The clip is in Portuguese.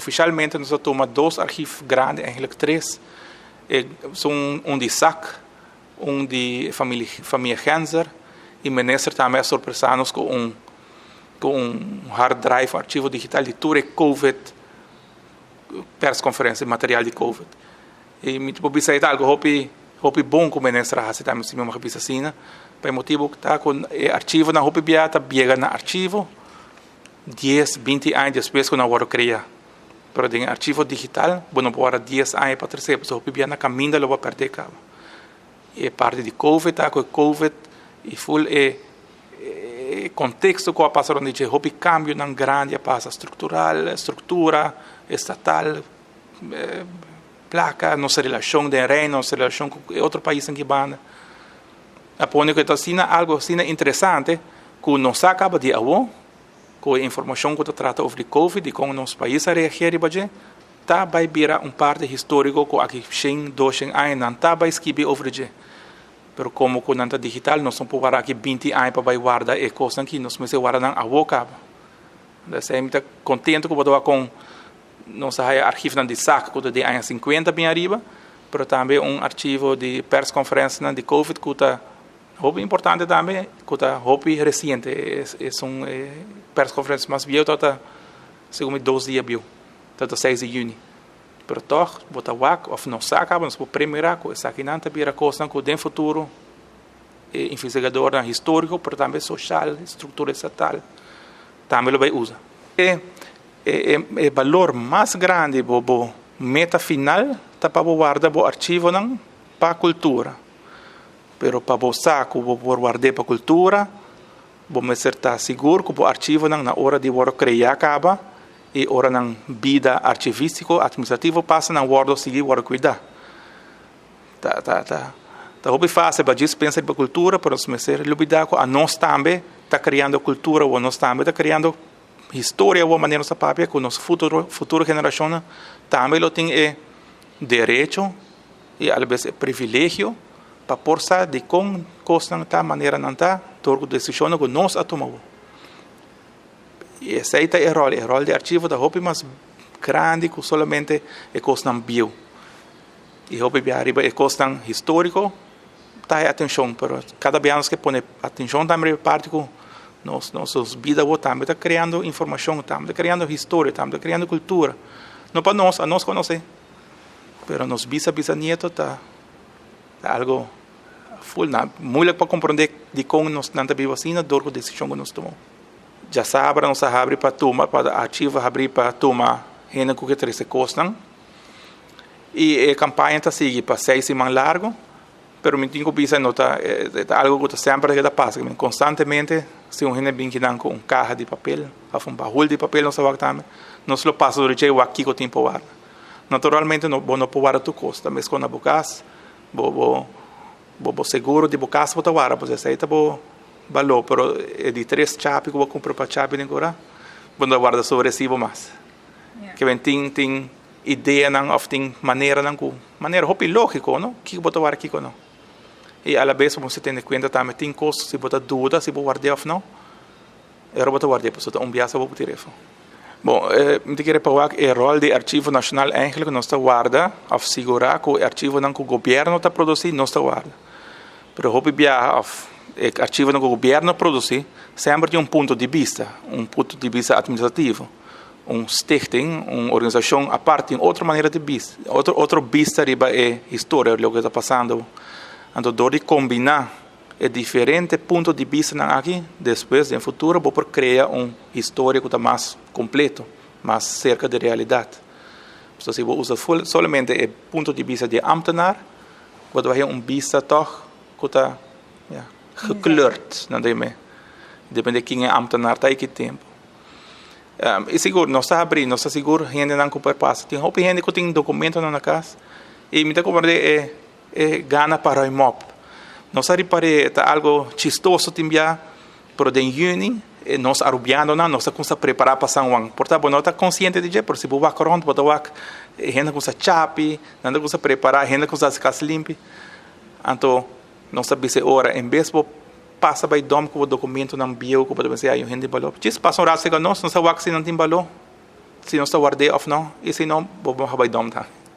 oficialmente nós tomamos 2 arquivos grandes, eigenlijk 3. São de SAC, de família Genzer, e minister também surpresados com hard drive, arquivo digital de toda COVID, persconferência, material de COVID. E me tipo bisa ita algo hopi bom com ministra hasi também se mesmo bisa sina, para motivo que tá com arquivo na hopi biata biega na arquivo 10, 20 anos depois que não vou criar. Pero em arquivo digital, bueno, por 10 anos para terceiro, so hopi biata na caminho lo vai perder cabo. E parte de COVID, tá com COVID e full contexto que passaram de hopi cambio na grande passa estrutural, estrutura estatal, placa, nossa relação de reino, nossa relação com outro país em que banda. Aponho que está sendo algo interessante que nos acaba de avô, com a informação que trata sobre COVID e como nosso país reage para tá vai virar parte histórico que aqui 100, 200 anos não tá vai escrever over je. Pero como com nanta digital nós não podemos aqui 20 anos para vai guardar e coisas que nós me se guardam avô cabo. Dessa muito contente com o com nosso arquivo de SAC que de anos 50 bem arriba, pero também arquivo de persconferência de COVID que está muito importante também, que está muito recente, é persconferência mais vieja, está segundo 2 dias viejo, está 6 de junho. Pero toch, bota wak of não saca, mas por primeira coisa aqui não tem coisa que no futuro investigador histórico, pero também social, estrutura estatal, também lo vai usar. O valor mais grande, o meta final, está para guardar o arquivo para a cultura. Pero para o saco, para guardar para a cultura, vamos estar seguro que o arquivo na hora de criar acaba e hora na vida arquivístico, administrativo, passa na hora de seguir, hora de cuidar. Tá muito fácil para gente pensar para a cultura, para nós ser lidar com a nós também está criando cultura, ou nós também está criando história ou maneira de papel que nossa futura geração também lo tem direito e às vezes privilégio para forçar de como coisa não está maneira não está torgo decisão que nós tomamos e esse é o rol de arquivo da hopi mais grande que somente é coisa não bio e hopi arriba é coisa histórico tá atenção pero cada vez que põe atenção também parte com nossas vidas também está criando informação, está criando história, está criando cultura. Não para nós, a nós conhecer. Mas nos bisnietos está algo full, muito para compreender de como nós não vivemos assim, do decisão que nós tomamos. Já sabe, nós abrimos para tomar, para ativar, abrir para tomar, ainda que três costas. E a campanha está seguindo para 6 semanas largo. Pero me tenho que notar algo que sempre passa, constantemente se gente vem com caixa de papel, um baú de papel nós lo passa durante o aqui que tempo guarda. Naturalmente não pode guardar tu costa, mas quando a bocas, bo seguro de bocas bota guarda, pois essa aí tá bo valor, pero é de 3 chapi que vou comprar para chapi agora, quando guarda sobre recibo mais. Que vem tem ideia não, of tem maneira hopi lógico, não? Que bota guarda aqui não? E à vez você tem em conta também tem coisas se botar dúvida se vou guardar ou não eu vou guardar porque está biasa vou telefone bom me queria falar que o rol de arquivo nacional eigenlijk não está guarda of segurar que o arquivo não que o governo está produzir não está guarda pero hobby biasa of arquivo não que o governo produzir sempre tem ponto de vista administrativo stichting, organização a parte, outra maneira de vista outra vista riba história o que está passando. Então, de combinar diferentes pontos de vista aqui, depois, no futuro, vou criar história que está mais completo, mais cerca da realidade. Então, se vou usar somente o ponto de vista de ambtenaar, vou ter vista toch que está gekleurd, depende de quem é ambtenaar, está que tempo. E seguro, nós está abrindo, nós está seguro, gente não compra passa. Tem gente que tem documento na casa, e me dá compreender gana para o imóvel. Nós reparei algo chistoso também, pero em junho nós arubiando nós estamos a preparar para São Juan. Portanto, nós estamos conscientes de que se vou correndo, vou dar gente com chapi, nós estamos a preparar, gente com as casas limpas. Então, nós sabemos hora em vez de passar para o dom com o documento não bio, com o documento aí gente valor. Diz passa hora chega nós sabemos que não tem valor. se nós está guardando ou não, e se não, vamos acabar dom tá.